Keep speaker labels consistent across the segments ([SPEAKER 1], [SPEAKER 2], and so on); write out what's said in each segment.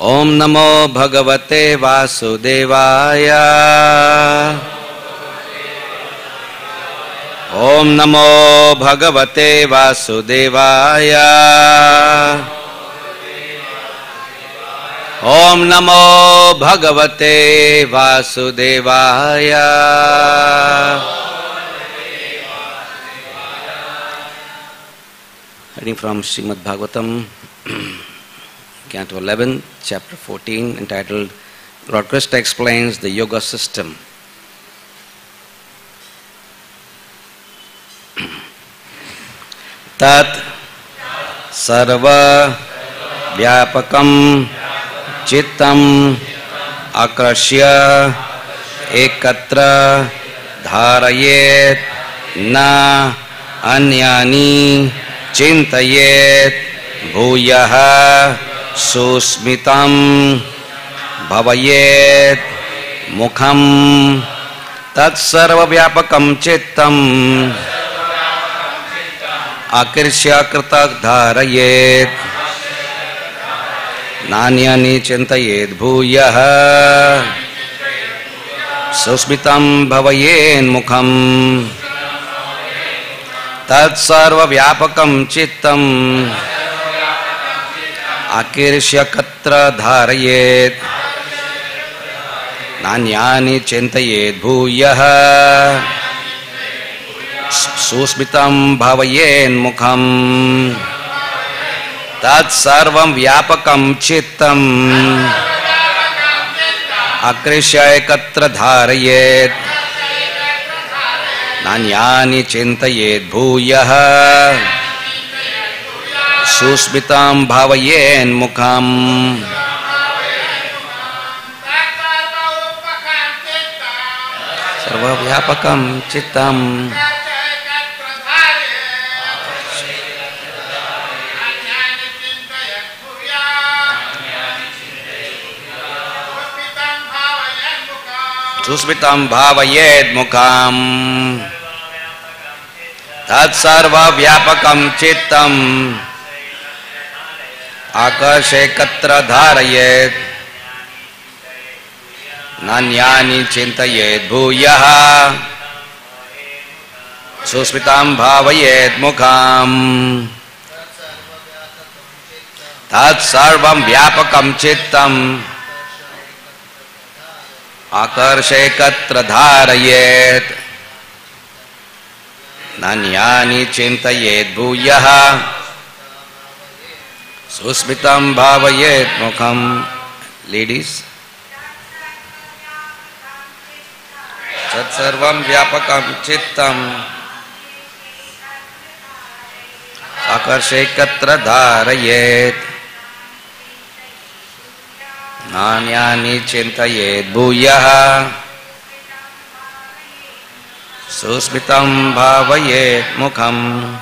[SPEAKER 1] Om Namo Bhagavate Vasudevaya. Om Namo Bhagavate Vasudevaya. Om Namo Bhagavate Vasudevaya. Reading from Srimad Bhagavatam, Canto 11, Chapter 14, entitled Lord Krishna Explains the Yoga System. Tat Sarva Vyapakam Chittam Akrashya Ekatra Dharayet Na Anyani Chintayet Bhuyaha Susmitam Bhavayet Mukham Tat Sarva Vyapakam Chittam Akirshya Kritak Dharayet Nanyani Chintayet Bhuyaha Susmitam Bhavayet Mukham Tat Sarva Vyapakam Chittam Akirshya Katra Dharayet Nanyani Chintayet Bhuyaha Susmitam Bhavayet Mukham Tat Sarvam Vyapakam Chittam Akirshya Katra Dharayet Nanyani Chintayet Bhuyaha Susmitam Bhavayet Mukham Sarva Vyapakam Chittam Susmitam Bhavayet Mukham Tat Sarva Vyapakam Chittam Akarshe Katra Dharayet Nanyani Chintayet Bhuyaha Susmitam Bhavayet Mukham Tat Sarvam Vyapakam Chittam Akarshe Katra Dharayet Nanyani Chintayet Bhuyaha Susmitam Bhavayet Mukham. Ladies, Tat Sarvam Vyapakam Chittam Akarshe Katra Dharayet Nanyani Chintayet Bhuyaha Susmitam Bhavayet Mukham.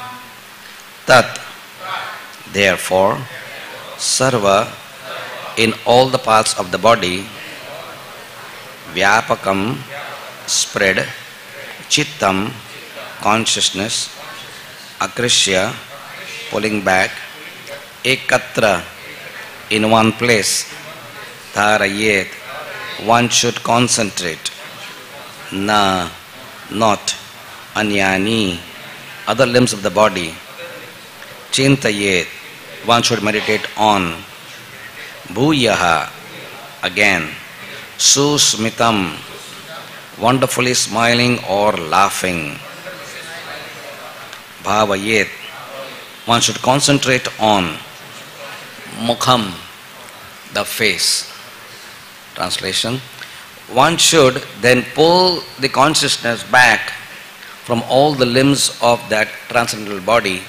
[SPEAKER 1] Tat, therefore, Sarva, in all the parts of the body, Vyapakam, spread, Chittam, consciousness, Akrishya, pulling back, Ekatra, in one place, Dharayet, one should concentrate, Na, not, Anyani, other limbs of the body, Chintayet, one should meditate on, Bhuyaha, again, Susmitam, wonderfully smiling or laughing, Bhavayet, one should concentrate on, Mukham, the face. Translation: one should then pull the consciousness back from all the limbs of that transcendental body.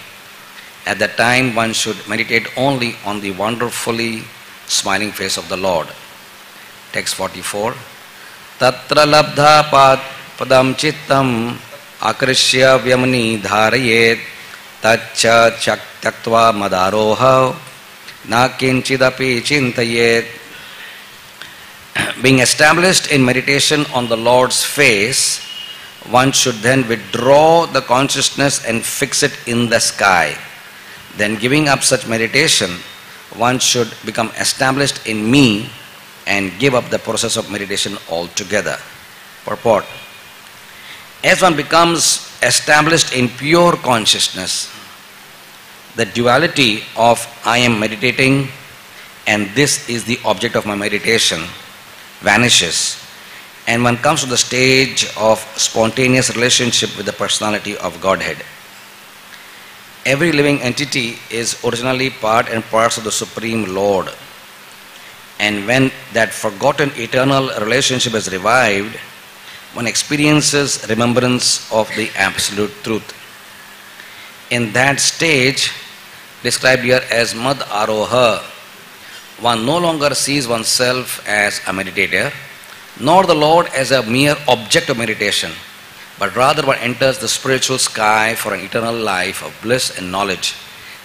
[SPEAKER 1] At that time, one should meditate only on the wonderfully smiling face of the Lord. Text 44. Tatra labdha padam chittam akrishya vyamani dharayet tacha chaktaktva madaroha na kinchidapi chintayet. Being established in meditation on the Lord's face, one should then withdraw the consciousness and fix it in the sky. Then, giving up such meditation, one should become established in me and give up the process of meditation altogether. Purport. As one becomes established in pure consciousness, the duality of I am meditating and this is the object of my meditation vanishes, and one comes to the stage of spontaneous relationship with the personality of Godhead. Every living entity is originally part and parcel of the Supreme Lord, and when that forgotten eternal relationship is revived, one experiences remembrance of the absolute truth. In that stage, described here as Mad Aroha, one no longer sees oneself as a meditator, nor the Lord as a mere object of meditation, but rather one enters the spiritual sky for an eternal life of bliss and knowledge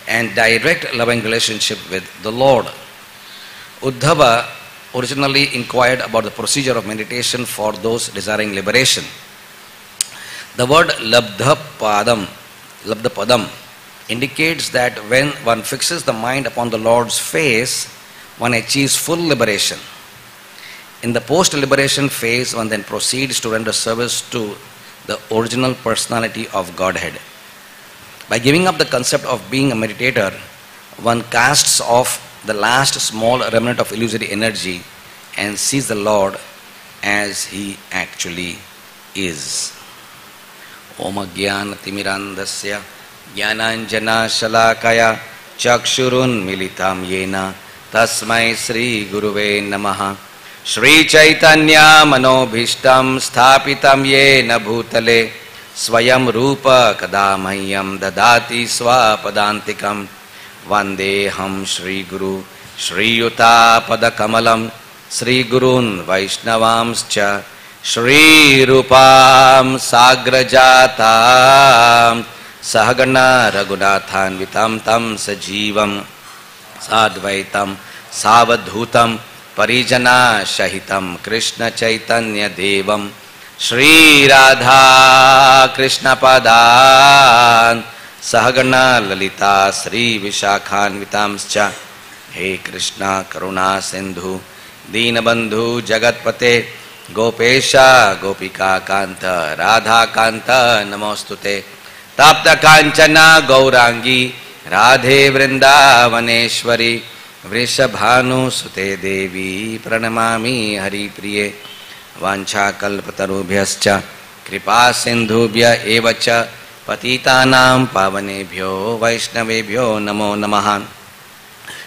[SPEAKER 1] and direct loving relationship with the Lord. Uddhava originally inquired about the procedure of meditation for those desiring liberation. The word Labdhapadam indicates that when one fixes the mind upon the Lord's face, one achieves full liberation. In the post-liberation phase, one then proceeds to render service to the original personality of Godhead. By giving up the concept of being a meditator, one casts off the last small remnant of illusory energy and sees the Lord as He actually is. Om Jnana Timirandasya Jnananjana Shalakaya Chakshurun Militam Yena Tasmai Sri Guruve Namaha. Shri Chaitanya Manobhishtam Sthapitam Yena Bhutale Swayam Rupa Kadamahyam Dadati Swapadantikam Vandeham Shri Guru Shri Yuta Padakamalam Shri Gurun Vaishnavamscha Shri Rupam Sagrajatam Sahagana Raghunathan Vitam Tam Sajivam Sadvaitam Savadhutam Parijana Shahitam Krishna Chaitanya Devam Shri Radha Krishna Padan Sahagana Lalita Sri Vishakhan Vitamscha. He Krishna Karuna Sindhu Deenabandhu Jagatpate Gopesha Gopika Kanta Radha Kanta Namostute Tapta Kanchana Gaurangi Radhe Vrindavaneshwari Vrishabhanu Sute Devi Pranamami Hari Priye Vancha Kalpatarubhyascha Kripa Sindhubhya Evacha Patitanam Pavanebhyo Vaishnavebhyo Namo Namaha.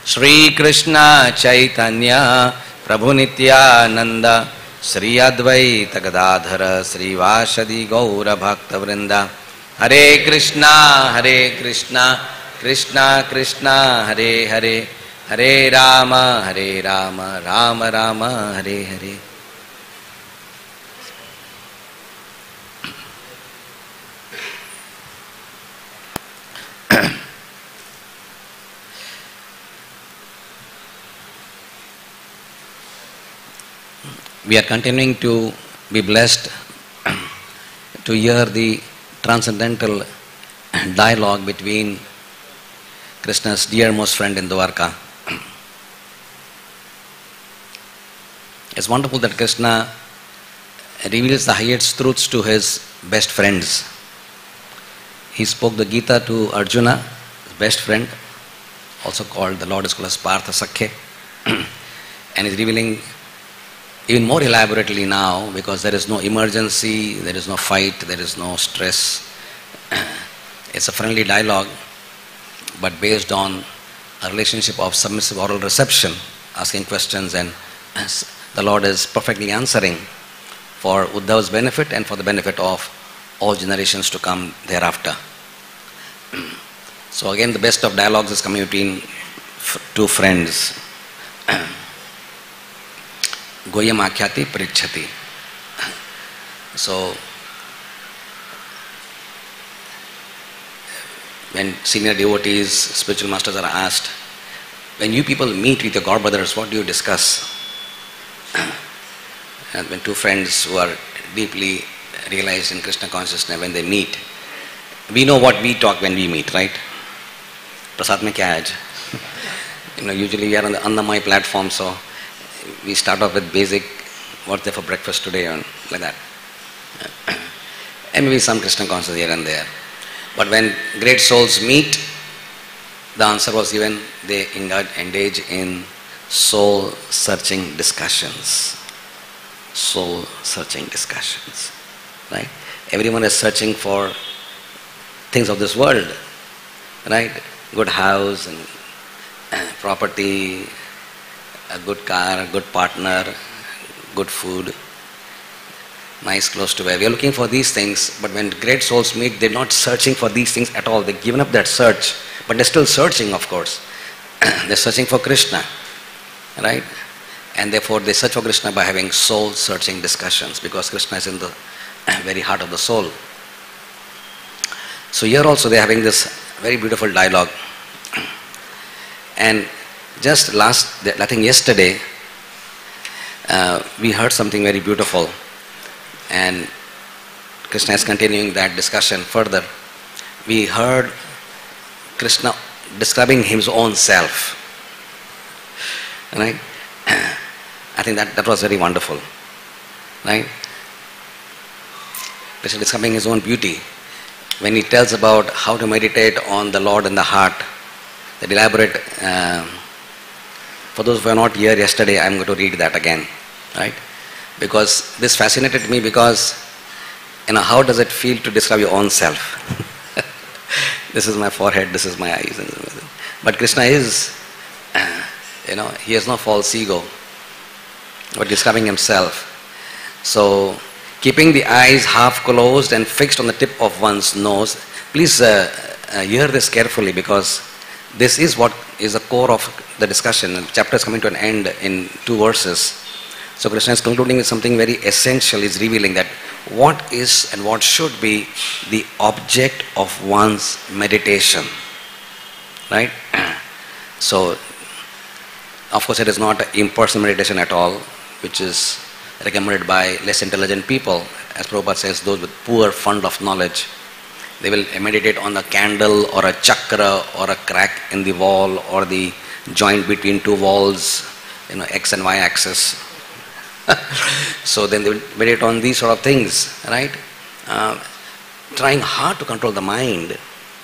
[SPEAKER 1] Shri Krishna Chaitanya Prabhu Nityananda Sri Advaita Gadadhara Sri Vashadi Gaura Bhakta Vrinda. Hare Krishna Krishna Krishna Hare Hare Hare Rama Rama Rama Hare Hare. We are continuing to be blessed to hear the transcendental dialogue between Krishna's dearmost friend in Dwarka. It's wonderful that Krishna reveals the highest truths to his best friends. He spoke the Gita to Arjuna, his best friend, also called the Lord is called as Partha Sakhe, and is revealing even more elaborately now, because there is no emergency, there is no fight, there is no stress. It's a friendly dialogue, but based on a relationship of submissive oral reception, asking questions, and the Lord is perfectly answering for Uddhava's benefit and for the benefit of all generations to come thereafter. So again, the best of dialogues is coming between two friends. Goyam Akhyati Parichhati. So, when senior devotees, spiritual masters are asked, when you people meet with your god brothers, what do you discuss? And when two friends who are deeply realized in Krishna consciousness, when they meet, we know what we talk when we meet, right? Prasad mein kya hai aaj? Usually we are on the Annamai platform, so we start off with basic, what's there for breakfast today, and like that. And maybe some Krishna consciousness here and there. But when great souls meet, the answer was given, they engage in soul-searching discussions. Soul-searching discussions. Right? Everyone is searching for things of this world. Right? Good house and property, a good car, a good partner, good food, nice clothes to wear. We are looking for these things, but when great souls meet, they're not searching for these things at all. They've given up that search, but they're still searching, of course. They're searching for Krishna, right? And therefore they search for Krishna by having soul-searching discussions, because Krishna is in the very heart of the soul. So here also they're having this very beautiful dialogue. And just yesterday, we heard something very beautiful, and Krishna is continuing that discussion further. We heard Krishna describing his own self, right? I think that was very wonderful, right? Krishna describing his own beauty. When he tells about how to meditate on the Lord in the heart, that elaborate, for those who were not here yesterday, I am going to read that again, right? Because this fascinated me, because, how does it feel to describe your own self? This is my forehead, this is my eyes. But Krishna is, he has no false ego, but describing himself. So, keeping the eyes half closed and fixed on the tip of one's nose. Please hear this carefully, because this is what is the core of the discussion. The chapter is coming to an end in 2 verses. So Krishna is concluding with something very essential. He's revealing that what is and what should be the object of one's meditation. Right? So, of course, it is not impersonal meditation at all, which is recommended by less intelligent people. As Prabhupada says, those with poor fund of knowledge, they will meditate on a candle or a chakra or a crack in the wall or the joint between 2 walls, X and Y axis. So then they will meditate on these sort of things, right? Trying hard to control the mind,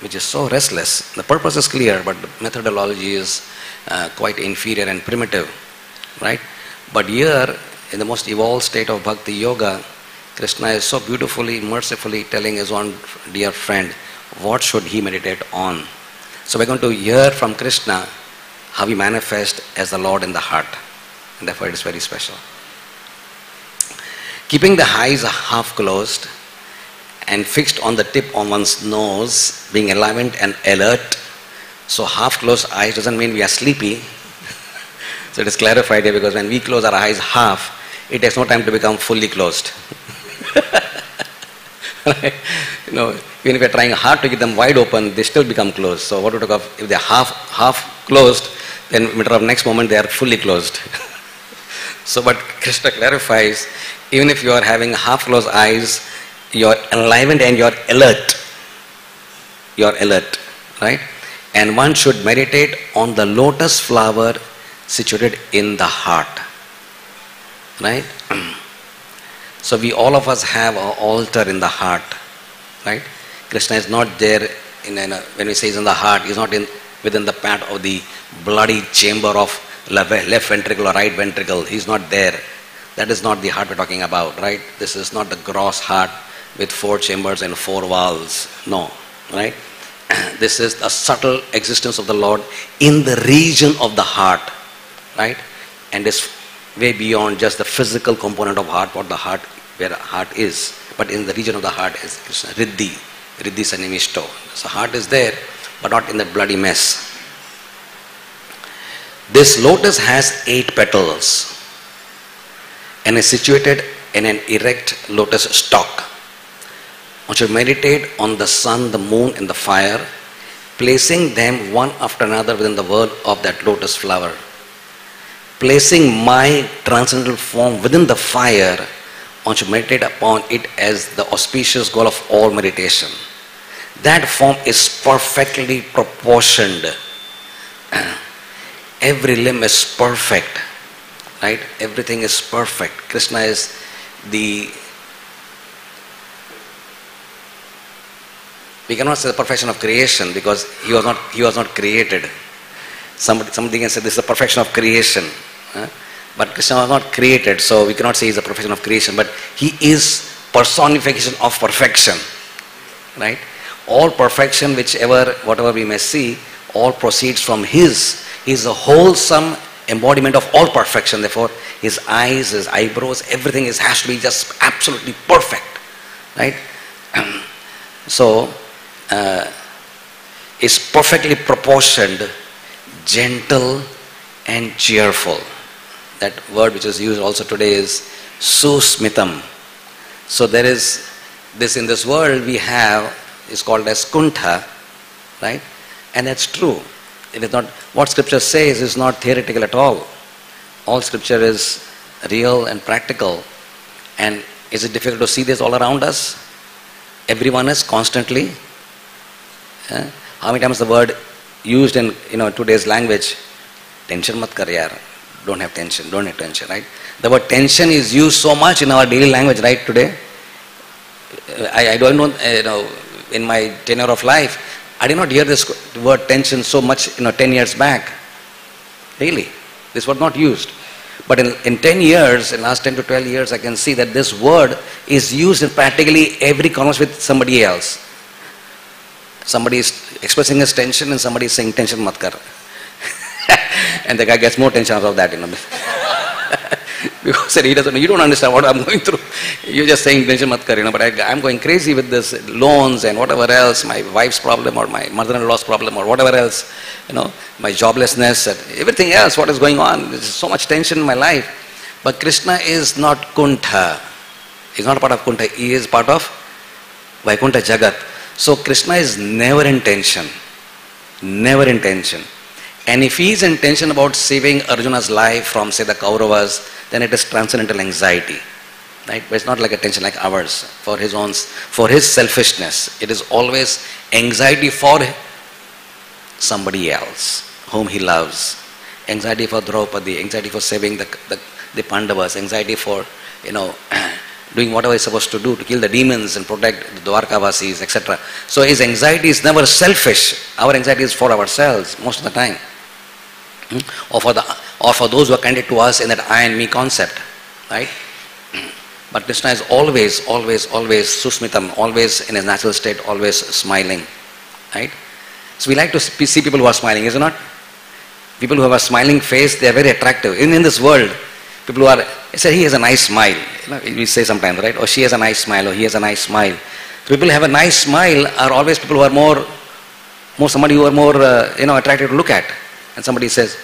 [SPEAKER 1] which is so restless. The purpose is clear, but the methodology is quite inferior and primitive, right? But here, in the most evolved state of Bhakti Yoga, Krishna is so beautifully, mercifully telling his own dear friend what should he meditate on. So we're going to hear from Krishna how he manifests as the Lord in the heart. And therefore it is very special. Keeping the eyes half closed and fixed on the tip of one's nose, being enlivened and alert. So half closed eyes doesn't mean we are sleepy. So it is clarified here, because when we close our eyes half, it takes no time to become fully closed. Right? Even if we are trying hard to get them wide open, they still become closed. So what we talk of, if they are half closed, then in the next moment they are fully closed. So, but Krishna clarifies, even if you are having half closed eyes, you are enlivened and you are alert. You are alert, right? And one should meditate on the lotus flower situated in the heart, right? So all of us have an altar in the heart, right? Krishna is not there when we say he's in the heart, he's not within the pad of the bloody chamber of left ventricle or right ventricle. He's not there. That is not the heart we're talking about, right? This is not the gross heart with 4 chambers and 4 valves. No, right? This is a subtle existence of the Lord in the region of the heart, right? And is way beyond just the physical component of heart, what the heart, where the heart is. But in the region of the heart is Krishna, Riddhi Sanimishto. So heart is there, but not in that bloody mess. This lotus has 8 petals and is situated in an erect lotus stalk. One should meditate on the sun, the moon and the fire, placing them one after another within the world of that lotus flower. Placing my transcendental form within the fire, one should meditate upon it as the auspicious goal of all meditation. That form is perfectly proportioned every limb is perfect, right? Everything is perfect. Krishna is the, we cannot say the perfection of creation because he was not created. Somebody can say this is the perfection of creation. But Krishna was not created, so we cannot say he is the perfection of creation, but he is personification of perfection. Right? All perfection, whatever we may see, all proceeds from his. He is a wholesome embodiment of all perfection. Therefore, his eyes, his eyebrows, everything has to be just absolutely perfect. Right? So, is perfectly proportioned, gentle and cheerful. That word which is used also today is susmitam. So there is this in this world we have is called as kuntha, right? And that's true. It is not what scripture says is not theoretical at all. All scripture is real and practical. And is it difficult to see this all around us? Everyone is constantly. How many times the word used in today's language? Tension mat kar yaar. Don't have tension, right? The word tension is used so much in our daily language, right, today. I don't know, in my tenure of life, I did not hear this word tension so much, 10 years back. Really, this was not used. But in 10 years, in last 10 to 12 years, I can see that this word is used in practically every conversation with somebody else. Somebody is expressing his tension and somebody is saying tension mat kar. And the guy gets more tension out of that, because he doesn't know, you don't understand what I'm going through. You're just saying tension mat kar, but I'm going crazy with this loans and whatever else, my wife's problem or my mother-in-law's problem or whatever else, my joblessness and everything else, what is going on. There's so much tension in my life. But Krishna is not kuntha. He's not part of kuntha. He is part of Vaikuntha Jagat. So Krishna is never in tension. Never in tension. And if he is in tension about saving Arjuna's life from, say, the Kauravas, then it is transcendental anxiety. Right? But it's not like a tension like ours for his selfishness. It is always anxiety for somebody else whom he loves. Anxiety for Draupadi, anxiety for saving the Pandavas, anxiety for, doing whatever he's supposed to do to kill the demons and protect the Dwarkavasis, etc. So his anxiety is never selfish. Our anxiety is for ourselves most of the time. Or for those who are connected to us in that I and me concept. Right? But Krishna is always susmitam, always in his natural state, always smiling. Right? So we like to see people who are smiling, is it not? People who have a smiling face, they are very attractive. In this world, people who are, say he has a nice smile. We say sometimes, right? Or she has a nice smile, or he has a nice smile. So people who have a nice smile are always people who are more somebody who are more, attractive to look at. And somebody says,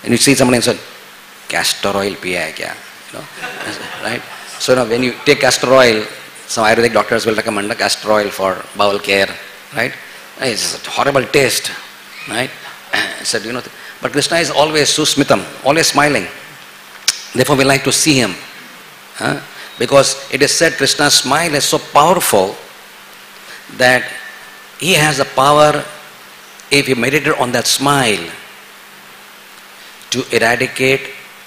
[SPEAKER 1] and you see somebody and say, castor oil piya hai kya? Right? So when you take castor oil, some Ayurvedic doctors will recommend castor oil for bowel care, right? It's a horrible taste, right? Said, but Krishna is always susmitam, always smiling. Therefore we like to see him. Because it is said Krishna's smile is so powerful that he has the power, if he meditated on that smile, to eradicate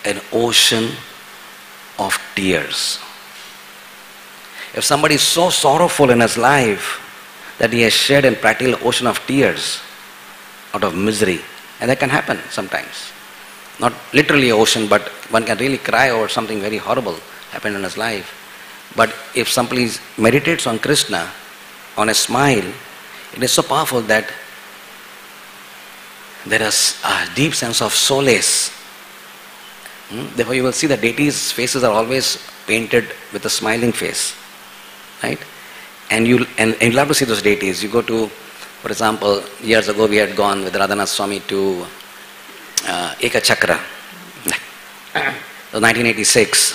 [SPEAKER 1] an ocean of tears. If somebody is so sorrowful in his life that he has shed a practical ocean of tears out of misery, and that can happen sometimes. Not literally an ocean, but one can really cry over something very horrible happened in his life. But if somebody meditates on Krishna, on a smile, it is so powerful that there is a deep sense of solace. Therefore you will see that deities' faces are always painted with a smiling face. Right? And you'll love to see those deities. You go to, for example, years ago we had gone with Radhanath Swami to Eka Chakra. It was 1986.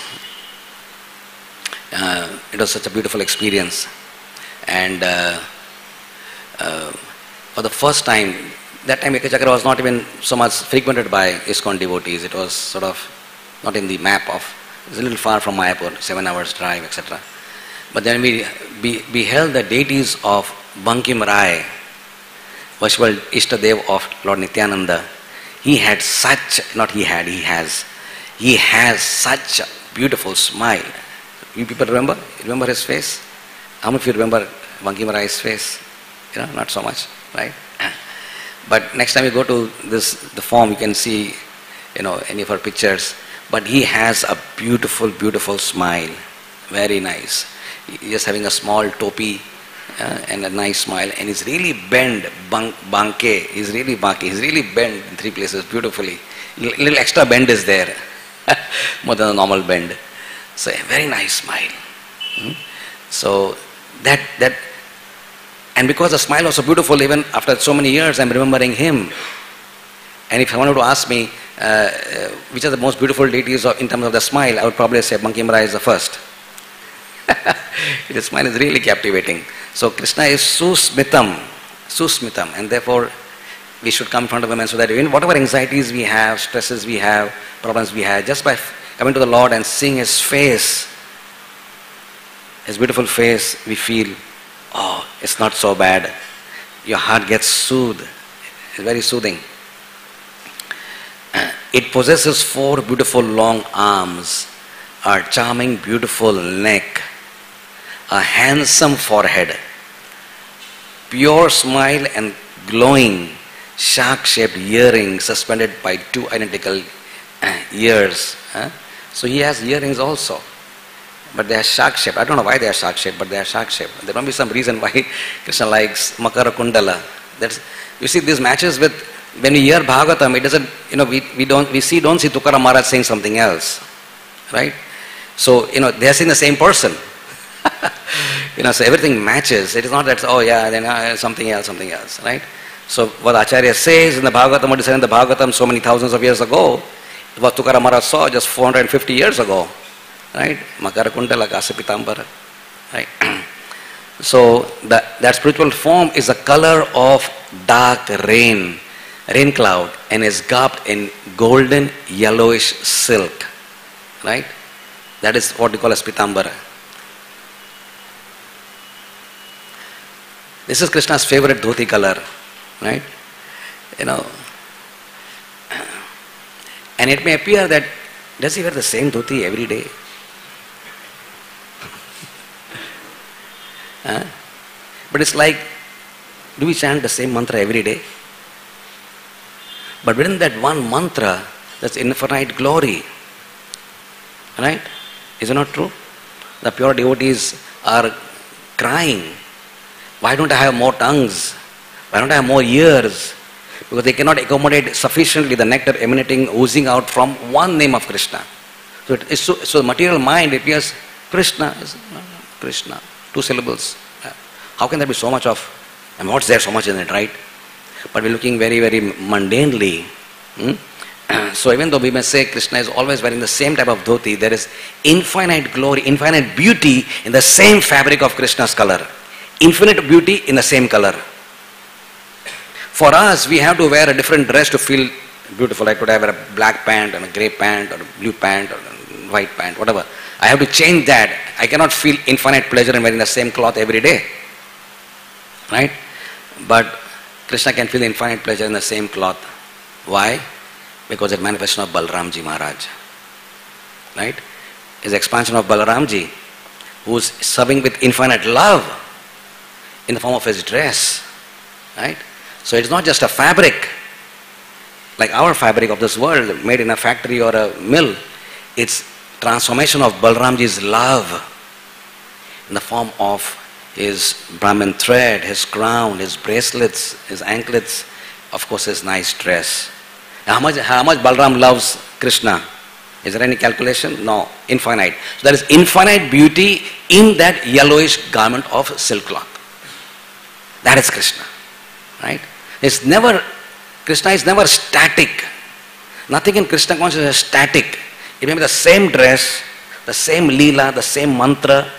[SPEAKER 1] It was such a beautiful experience. And for the first time, that time Eka Chakra was not even so much frequented by ISKCON devotees. It was sort of not in the map of, it was a little far from Mayapur, 7 hours drive, etc. But then we beheld the deities of Bankim Rai, worshipful Ishtadev of Lord Nityananda, he had such, not he had, he has such a beautiful smile. You people remember? Remember his face? How many of you remember Banki Maharaj's face? Not so much, right? But next time you go to the form, you can see, any of our pictures. But he has a beautiful, beautiful smile. Very nice. He's just having a small topi and a nice smile. And he's really bent, banke. He's really banke. He's really bent in 3 places beautifully. Little extra bend is there. More than a normal bend. So a very nice smile. So that, and because the smile was so beautiful, even after so many years, I'm remembering him. And if someone were to ask me, which are the most beautiful deities in terms of the smile, I would probably say Banki Maharaj is the first. His smile is really captivating. So Krishna is susmitam, and therefore we should come in front of him, and so that even whatever anxieties we have, stresses we have, problems we have, just by coming to the Lord and seeing his face, his beautiful face, we feel, oh, it's not so bad. Your heart gets soothed. It's very soothing. It possesses 4 beautiful long arms, a charming beautiful neck, a handsome forehead, pure smile and glowing shark-shaped earrings suspended by 2 identical ears. So he has earrings also, but they are shark-shaped. I don't know why they are shark-shaped, but they are shark-shaped. There must be some reason why Krishna likes Makara Kundala. You see, this matches with, when we hear Bhagavatam, it doesn't, we don't see Tukaram Maharaj saying something else, right? So, they are saying the same person. So everything matches. It is not that, oh yeah, then something else, right? So what Acharya says in the Bhagavatam, what is said in the Bhagavatam so many thousands of years ago, what Tukaram Maharaj saw just 450 years ago, right? Makara Kundala Kasa Pitambara, right? So that spiritual form is the color of dark rain cloud, and is garbed in golden yellowish silk, right? That is what we call as Pitambara. This is Krishna's favorite dhoti color, right? And it may appear that, does he wear the same dhoti every day? But it's like, do we chant the same mantra every day? But within that one mantra, there's infinite glory, right? Is it not true? The pure devotees are crying, why don't I have more tongues? Why don't I have more ears? Because they cannot accommodate sufficiently the nectar emanating, oozing out from one name of Krishna. So the material mind, it appears Krishna, 2 syllables. How can there be so much of, what's there so much in it, right? But we're looking very, very mundanely. So even though we may say Krishna is always wearing the same type of dhoti, there is infinite glory, infinite beauty in the same fabric of Krishna's color. Infinite beauty in the same color. For us, we have to wear a different dress to feel beautiful. I could have a black pant and a grey pant or a blue pant or a white pant, whatever. I have to change that. I cannot feel infinite pleasure in wearing the same cloth every day. Right? But Krishna can feel infinite pleasure in the same cloth. Why? Because it's manifestation of Balramji Maharaj. Right? It's expansion of Balramji, who's serving with infinite love in the form of his dress. Right? So it's not just a fabric, like our fabric of this world, made in a factory or a mill. It's transformation of Balramji's love in the form of his Brahmin thread, his crown, his bracelets, his anklets, of course his nice dress. How much Balram loves Krishna? Is there any calculation? No, infinite. So there is infinite beauty in that yellowish garment of silk cloth. That is Krishna, right? Krishna is never static. Nothing in Krishna consciousness is static. It may be the same dress, the same leela, the same mantra,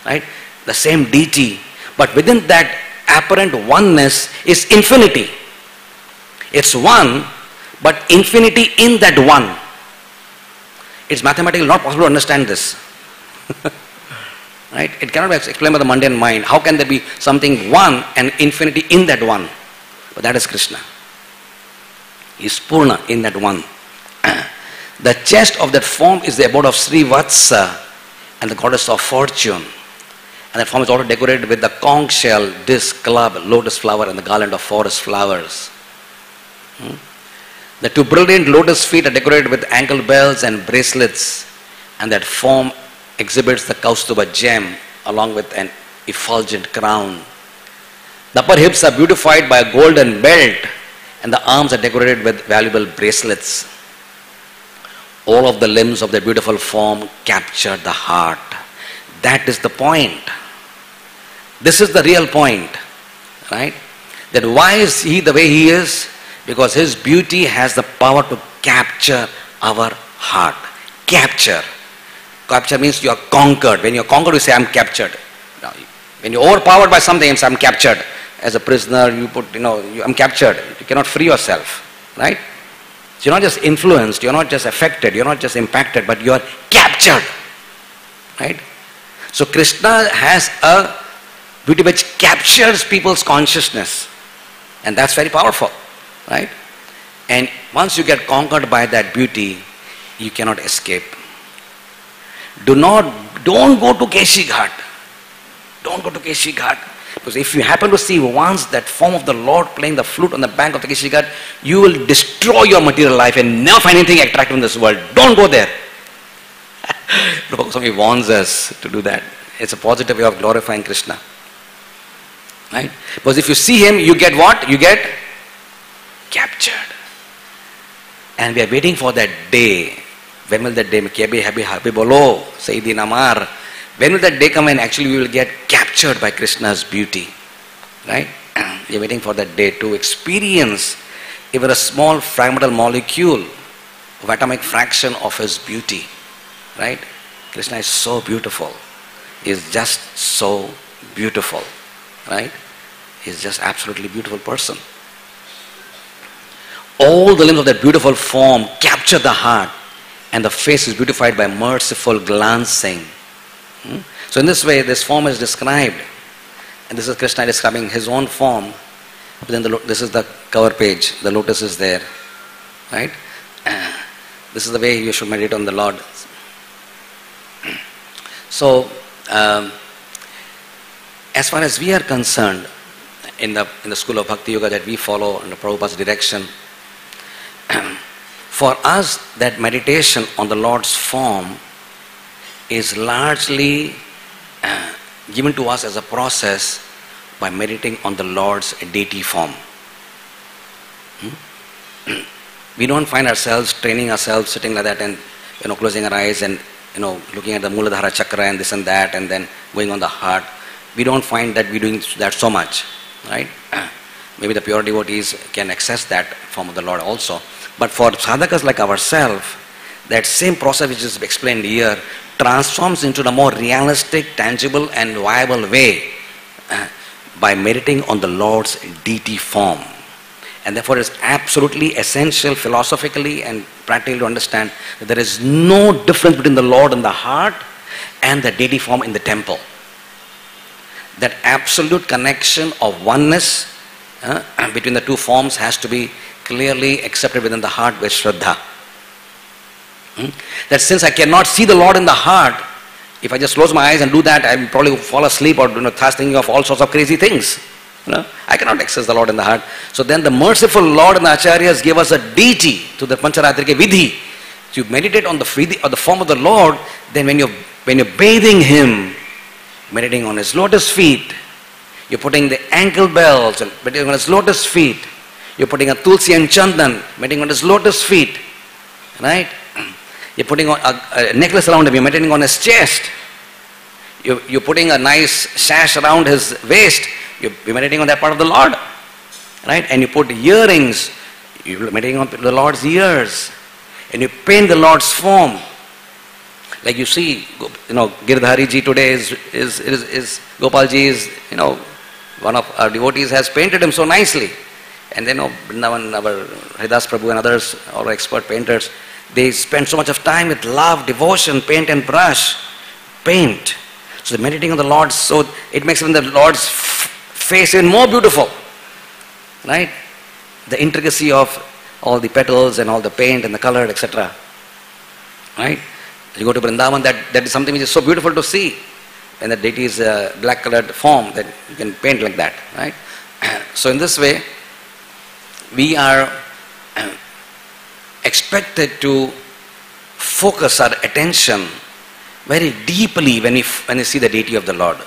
[SPEAKER 1] right? The same deity. But within that apparent oneness is infinity. It's one, but infinity in that one. It's mathematically not possible to understand this. Right? It cannot be explained by the mundane mind. How can there be something one and infinity in that one? But that is Krishna. He is Purna in that one. The chest of that form is the abode of Sri Vatsa and the goddess of fortune. And that form is also decorated with the conch shell, disc, club, lotus flower and the garland of forest flowers. The two brilliant lotus feet are decorated with ankle bells and bracelets, and that form exhibits the Kaustuba gem along with an effulgent crown. The upper hips are beautified by a golden belt, and the arms are decorated with valuable bracelets. All of the limbs of the beautiful form capture the heart. That is the point. This is the real point, right? That why is he the way he is? Because his beauty has the power to capture our heart. Capture. Capture means you are conquered. When you are conquered, you say, I am captured. Now, when you are overpowered by something, you say, I am captured. As a prisoner, you put, I am captured. You cannot free yourself, right? So you're not just influenced, you're not just affected, you're not just impacted, but you're captured, right? So Krishna has a beauty which captures people's consciousness, and that's very powerful, right? And once you get conquered by that beauty, you cannot escape. Don't go to Keshi Ghat. Don't go to Keshi Ghat. Because if you happen to see once that form of the Lord playing the flute on the bank of the Keshi Ghat, you will destroy your material life and never find anything attractive in this world. Don't go there. Prabhupada Goswami warns us to do that. It's a positive way of glorifying Krishna. Right? Because if you see him, you get what? You get captured. And we are waiting for that day. When will that day? Happy bolo, Sayyidi Namar. When will that day come and actually we will get captured by Krishna's beauty? Right? We are waiting for that day to experience even a small fragmental molecule of atomic fraction of his beauty. Right? Krishna is so beautiful. He is just so beautiful. Right? He is just absolutely beautiful person. All the limbs of that beautiful form capture the heart, and the face is beautified by merciful glancing. So in this way, this form is described, and this is Krishna describing his own form. But then this is the cover page. The lotus is there, right? This is the way you should meditate on the Lord. So, as far as we are concerned, in the school of Bhakti Yoga that we follow under Prabhupada's direction, for us, that meditation on the Lord's form is largely given to us as a process by meditating on the Lord's deity form. We don't find ourselves training ourselves sitting like that and closing our eyes and looking at the Muladhara chakra and this and that and then going on the heart. We don't find that we're doing that so much, right? Maybe the pure devotees can access that form of the Lord also. But for sadhakas like ourselves, that same process which is explained here transforms into a more realistic, tangible and viable way by meditating on the Lord's deity form. And therefore it is absolutely essential philosophically and practically to understand that there is no difference between the Lord in the heart and the deity form in the temple. That absolute connection of oneness between the two forms has to be clearly accepted within the heart with Shraddha. That since I cannot see the Lord in the heart, if I just close my eyes and do that, I will probably fall asleep or start thinking of all sorts of crazy things. I cannot access the Lord in the heart. So then the merciful Lord and the Acharyas gave us a deity to the Pancharatrika Vidhi. So you meditate on the form of the Lord, then when you're bathing him, meditating on his lotus feet, you're putting the ankle bells and meditating on his lotus feet. You're putting a tulsi and chandan, meditating on his lotus feet. Right? You're putting on a necklace around him, you're meditating on his chest. You're putting a nice sash around his waist, you're meditating on that part of the Lord. Right? And you put earrings, you're meditating on the Lord's ears. And you paint the Lord's form. Like you see, Girdhari ji today is Gopal ji is, one of our devotees has painted him so nicely. And then Vrindavan, our Haridas Prabhu and others, all expert painters, they spend so much of time with love, devotion, paint and brush, paint. So they're meditating on the Lord, so it makes even the Lord's face even more beautiful. Right? the intricacy of all the petals and all the paint and the color, etc. Right? You go to Vrindavan, that is something which is so beautiful to see. And the deity is a black colored form that you can paint like that. Right? So in this way, we are expected to focus our attention very deeply when we see the deity of the Lord.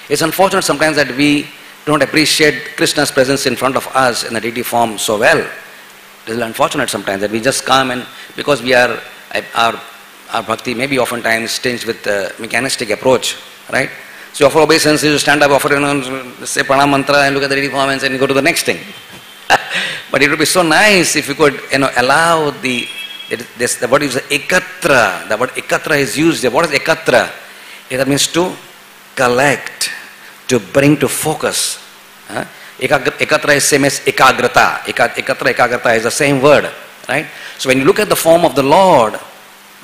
[SPEAKER 1] It's unfortunate sometimes that we don't appreciate Krishna's presence in front of us in the deity form so well. It is unfortunate sometimes that we just come, and because we are, our bhakti may be oftentimes tinged with a mechanistic approach, right? So you offer obeisance, you stand up, offer, say pranam mantra and look at the deity form and then go to the next thing. But it would be so nice if you could allow the word is ekatra. The word ekatra is used there. What is ekatra? That means to collect, to bring to focus. Ekatra is same as ekagrata. Ekatra, ekagrata is the same word, right? So when you look at the form of the Lord,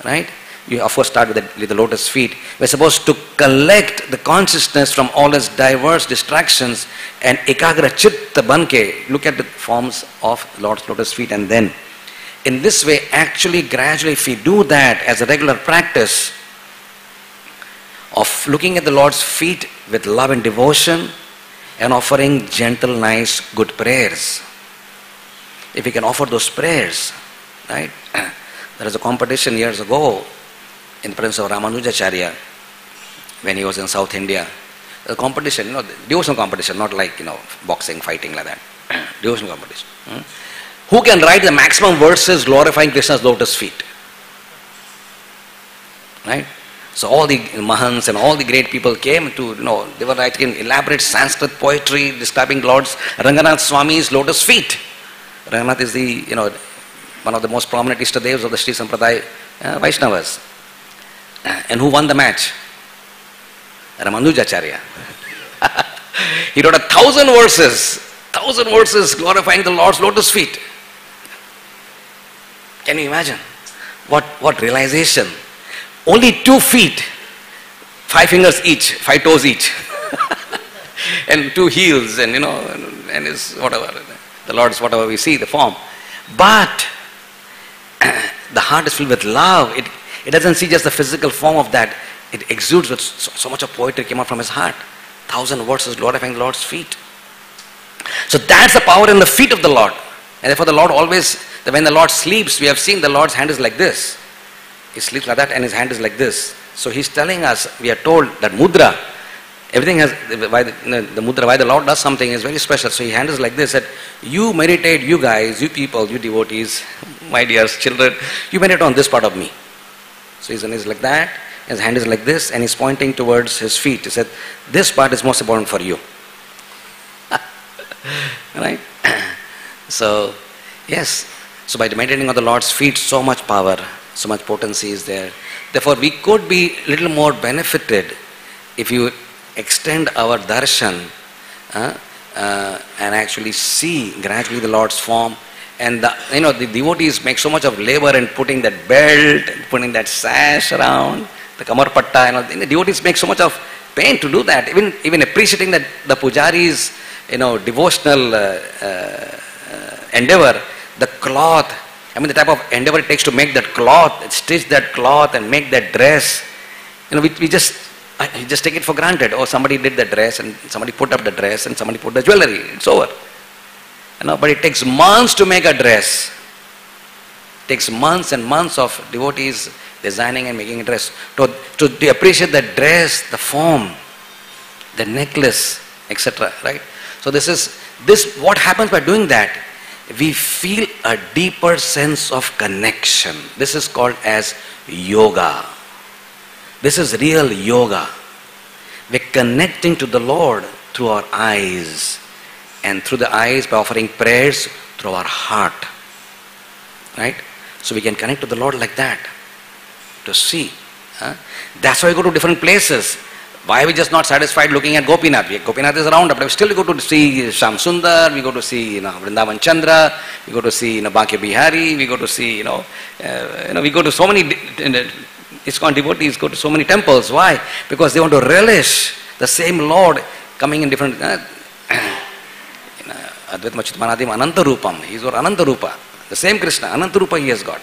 [SPEAKER 1] right, you of course start with the lotus feet. We're supposed to collect the consciousness from all its diverse distractions and ekagra chitta banke, look at the forms of Lord's lotus feet, and then in this way, actually gradually, if we do that as a regular practice of looking at the Lord's feet with love and devotion and offering gentle, nice, good prayers. If we can offer those prayers, right? There was a competition years ago in the presence of Ramanujacharya when he was in South India. A competition, devotional competition, not like, boxing, fighting like that. Devotional competition. Who can write the maximum verses glorifying Krishna's lotus feet? Right? So all the Mahants and all the great people came to, they were writing elaborate Sanskrit poetry describing Lord's Ranganath Swami's lotus feet. Ranganath is the, one of the most prominent Ishtadevs of the Sri Sampradaya Vaishnavas. And who won the match? Ramanujacharya. He wrote 1,000 verses glorifying the Lord's lotus feet. Can you imagine? What realization? Only 2 feet, 5 fingers each, 5 toes each. And 2 heels and and his whatever. The Lord's whatever we see, the form. But the heart is filled with love. It doesn't see just the physical form of that. It exudes with so much of poetry came out from his heart. 1,000 verses glorifying the Lord's feet. So that's the power in the feet of the Lord. And therefore the Lord always, when the Lord sleeps, we have seen the Lord's hand is like this. He sleeps like that and his hand is like this. So he's telling us, we are told that mudra, everything has, the mudra, why the Lord does something is very special. So his hand is like this, that you meditate, you guys, you people, you devotees, my dear children, you meditate on this part of me. So his hand is like that, his hand is like this, and he's pointing towards his feet. He said, this part is most important for you. Right? So, yes. So by meditating on the Lord's feet, so much power, so much potency is there. Therefore, we could be a little more benefited if you extend our darshan and actually see gradually the Lord's form. And the devotees make so much of labor in putting that belt, putting that sash around, the kamarpatta, and all. The devotees make so much of pain to do that. Even appreciating that the pujari's devotional endeavor, the cloth, the type of endeavor it takes to make that cloth, stitch that cloth and make that dress. We just take it for granted. Oh, somebody did the dress and somebody put up the dress and somebody put the jewelry. It's over. But it takes months to make a dress. It takes months and months of devotees designing and making a dress. To appreciate the dress, the form, the necklace, etc. Right? So what happens by doing that? We feel a deeper sense of connection. This is called as yoga. This is real yoga. We're connecting to the Lord through our eyes, and through the eyes by offering prayers through our heart. Right? So we can connect to the Lord like that, to see. That's why we go to different places. Why are we just not satisfied looking at Gopinath? Gopinath is around, but still we go to see Sham Sundar, we go to see Vrindavan Chandra, we go to see Bhakya Bihari, we go to see we go to so many ISKCON devotees go to so many temples. Why? Because they want to relish the same Lord coming in different Advaitam Achyutmanadim Ananta Rupam. He is our Ananta Rupa. The same Krishna, Ananta Rupa he has got.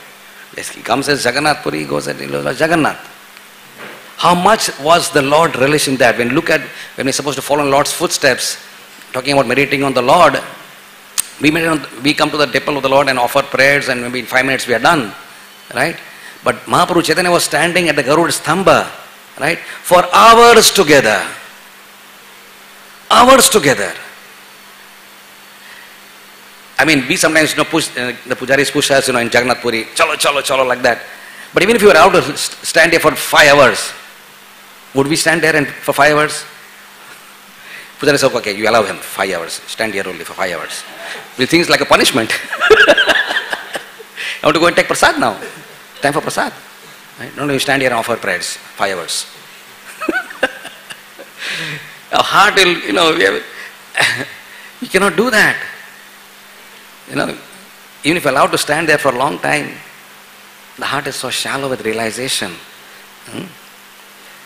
[SPEAKER 1] Yes, he comes as Jagannath Puri, he goes as Jagannath. How much was the Lord relish in that? When we're supposed to follow in Lord's footsteps, talking about meditating on the Lord, we come to the temple of the Lord and offer prayers, and maybe in 5 minutes we are done, right? But Mahaprabhu Chaitanya was standing at the Garuda Stamba, right, for hours together. Hours together. I mean, we sometimes push, the pujaris push us, in Jagannath Puri, chalo, chalo, chalo, like that. But even if you were out to stand here for 5 hours, would we stand there for 5 hours? Pujari said, okay, you allow him 5 hours. Stand here only for 5 hours. We think it's like a punishment. I want to go and take prasad now. Time for prasad. Right? No, you stand here and offer prayers. 5 hours. Our heart will, you cannot do that. Even if you're allowed to stand there for a long time, the heart is so shallow with realization.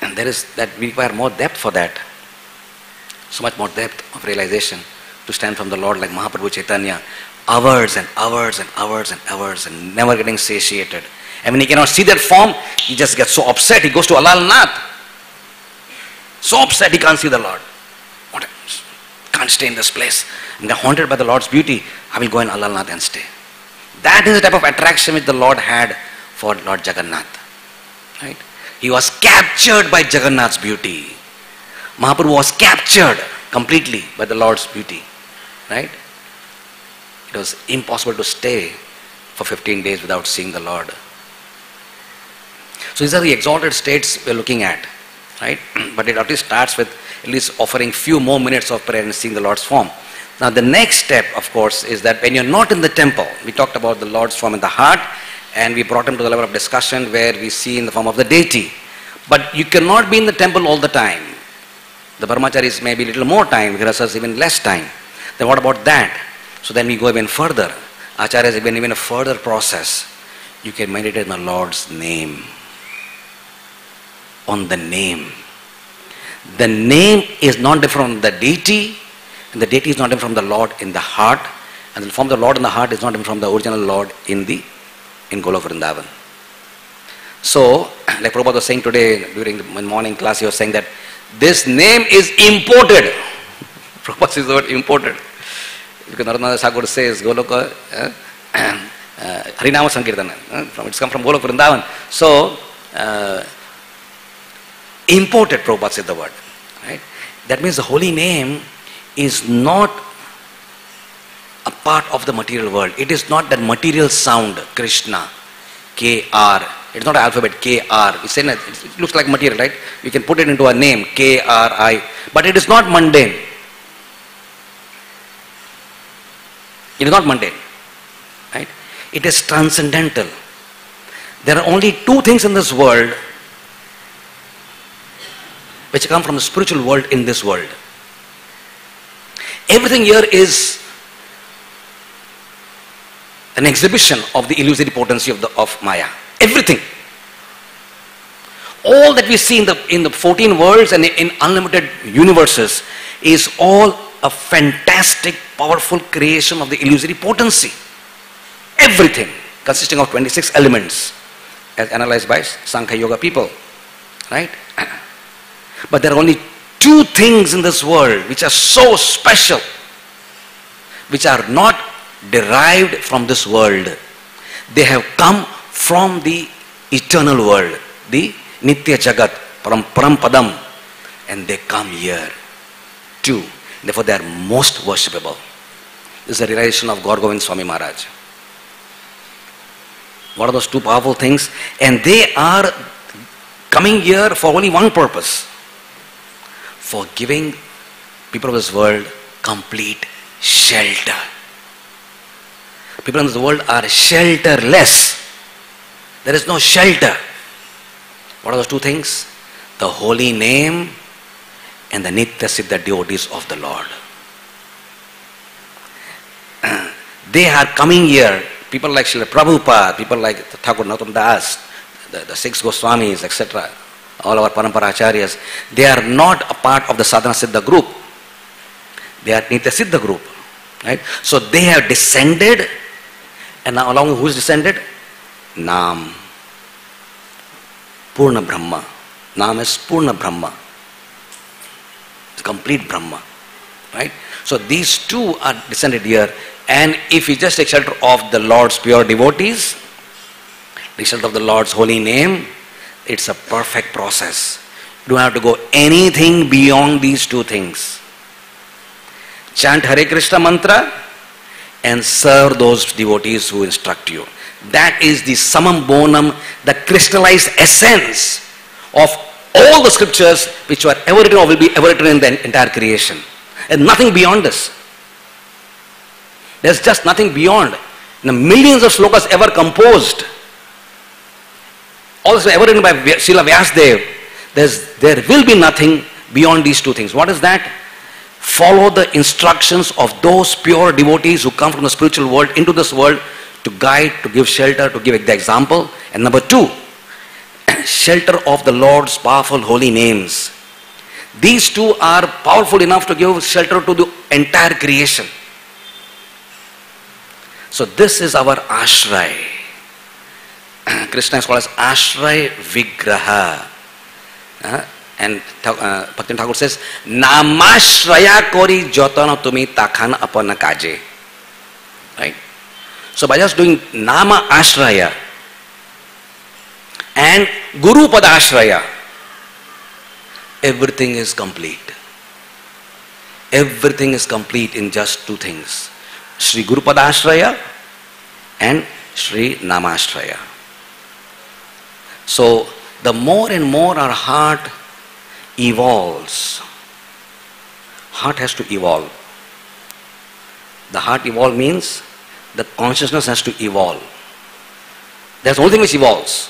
[SPEAKER 1] And we require more depth for that. So much more depth of realization to stand from the Lord like Mahaprabhu Chaitanya, hours and hours and hours and hours, and never getting satiated. And when he cannot see that form, he just gets so upset, he goes to Alal Nath. So upset he can't see the Lord. Can't stay in this place. I'm haunted by the Lord's beauty. I will go in Alal Nath and stay. That is the type of attraction which the Lord had for Lord Jagannath. Right? He was captured by Jagannath's beauty. Mahaprabhu was captured completely by the Lord's beauty. Right? It was impossible to stay for 15 days without seeing the Lord. So these are the exalted states we're looking at. Right? But it at least starts with at least offering few more minutes of prayer and seeing the Lord's form. Now the next step, of course, is that when you're not in the temple, we talked about the Lord's form in the heart, and we brought him to the level of discussion where we see in the form of the deity. But you cannot be in the temple all the time. The brahmacharis may be a little more time, grihasthas even less time. Then what about that? So then we go even further. Acharyas even a further process. You can meditate on the Lord's name. On the name. The name is not different from the deity, and the deity is not different from the Lord in the heart, and the form of the Lord in the heart is not different from the original Lord in Golok Vrindavan. So, like Prabhupada was saying today during the morning class, he was saying that this name is imported. Prabhupada says the word imported. Because Narottam Thakur says Goloka Harinama Sankirtana. It's come from Golok Vrindavan. So, imported, Prabhupada said the word. Right? That means the holy name is not a part of the material world. It is not that material sound, Krishna, K-R. It's not an alphabet, K-R. It looks like material, right? We can put it into a name, K-R-I. But it is not mundane. It is not mundane. Right? It is transcendental. There are only two things in this world which come from the spiritual world in this world. Everything here is an exhibition of the illusory potency of Maya. Everything. All that we see in the 14 worlds and in unlimited universes is all a fantastic, powerful creation of the illusory potency. Everything consisting of 26 elements as analyzed by Sankhya Yoga people. Right? But there are only two things in this world which are so special, which are not derived from this world. They have come from the eternal world, the Nitya Jagat, Param Padam, and they come here too. Therefore they are most worshipable. This is the realization of Gaur Govind Swami Maharaj. What are those two powerful things? And they are coming here for only one purpose: for giving people of this world complete shelter. People in this world are shelterless. There is no shelter. What are those two things? The holy name and the Nitya Siddha devotees of the Lord. They are coming here. People like Srila Prabhupada, people like Thakur Narottam Das, the 6 Goswamis, etc. All our Parampara Acharyas, they are not a part of the Sadhana Siddha group. They are Nitya Siddha group. Right? So they have descended, and now along with who is descended? Nam. Purna Brahma. Nam is Purna Brahma. It's complete Brahma. Right? So these two are descended here, and if you just take shelter of the Lord's pure devotees, the shelter of the Lord's holy name, it's a perfect process. You don't have to go anything beyond these two things. Chant Hare Krishna mantra and serve those devotees who instruct you. That is the summum bonum, the crystallized essence of all the scriptures which were ever written or will be ever written in the entire creation. And nothing beyond this. There's just nothing beyond. The millions of slokas ever composed, all this ever written by Srila Vyasadeva, there will be nothing beyond these two things. What is that? Follow the instructions of those pure devotees who come from the spiritual world into this world to guide, to give shelter, to give the example. And number two, shelter of the Lord's powerful holy names. These two are powerful enough to give shelter to the entire creation. So this is our ashray. Krishna is called as ashray vigraha. And Bhakti Thakur says, Namashraya kori jotana tumi takhan apana kaje. Right? So by just doing Nama Ashraya and Guru Pada Ashraya, everything is complete. Everything is complete in just two things. Sri Guru Pada Ashraya and Sri Nama Ashraya. So the more and more our heart evolves, heart has to evolve. The heart evolve means the consciousness has to evolve. That's the only thing which evolves.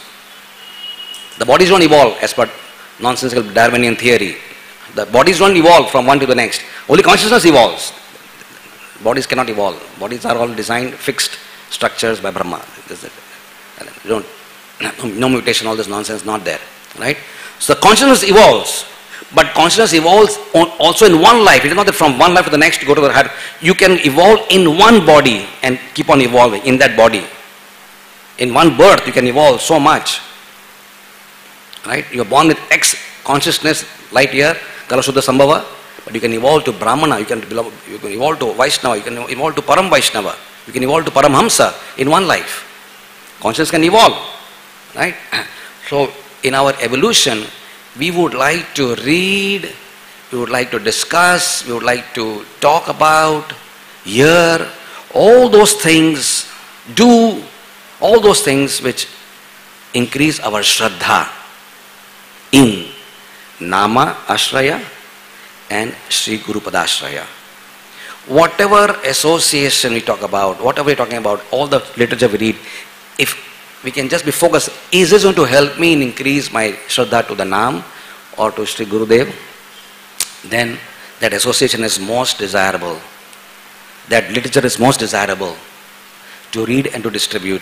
[SPEAKER 1] The bodies don't evolve as per nonsensical Darwinian theory. The bodies don't evolve from one to the next. Only consciousness evolves. Bodies cannot evolve. Bodies are all designed, fixed structures by Brahma. No mutation, all this nonsense, not there. Right? So the consciousness evolves. But consciousness evolves also in one life. It is not that from one life to the next you go to the heart. You can evolve in one body and keep on evolving in that body. In one birth you can evolve so much. Right? You are born with X consciousness, light year, Kalashuddha Sambhava, but you can evolve to Brahmana, you can evolve to Vaishnava, you can evolve to Param Vaishnava, you can evolve to Paramhamsa in one life. Consciousness can evolve. Right? So in our evolution, we would like to read, we would like to discuss, we would like to talk about, hear, all those things, do all those things which increase our Shraddha in Nama Ashraya and Sri Guru Pada Ashraya. Whatever association we talk about, whatever we're talking about, all the literature we read, if we can just be focused, is this going to help me in increase my Shraddha to the Nam or to Sri Gurudev? Then that association is most desirable. That literature is most desirable to read and to distribute.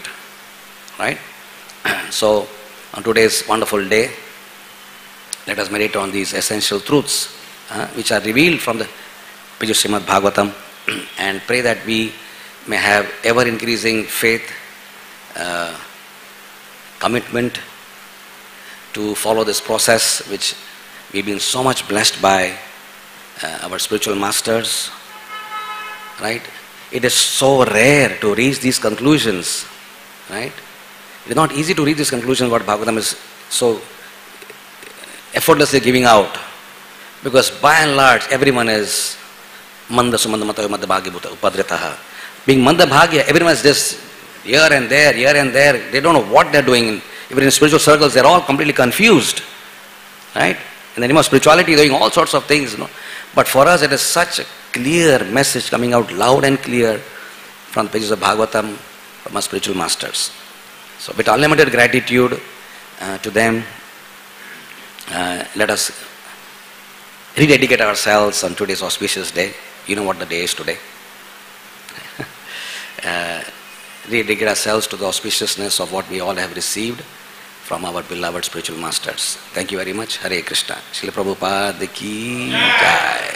[SPEAKER 1] Right? So on today's wonderful day, let us meditate on these essential truths which are revealed from the page of Srimad Bhagavatam and pray that we may have ever increasing faith, commitment to follow this process which we've been so much blessed by our spiritual masters. Right? It is so rare to reach these conclusions. Right? It is not easy to reach this conclusion what Bhagavatam is so effortlessly giving out, because by and large everyone is manda sumanda mata madda bhagya bhuta upadritaha. Being manda bhagya, everyone is just here and there, they don't know what they're doing. Even in spiritual circles, they're all completely confused. Right? In the name of spirituality, doing all sorts of things. But for us, it is such a clear message coming out loud and clear from the pages of Bhagavatam from our spiritual masters. So with unlimited gratitude to them, let us rededicate ourselves on today's auspicious day. You know what the day is today. Rededicate ourselves to the auspiciousness of what we all have received from our beloved spiritual masters. Thank you very much. Hare Krishna. Srila Prabhupada ki jai.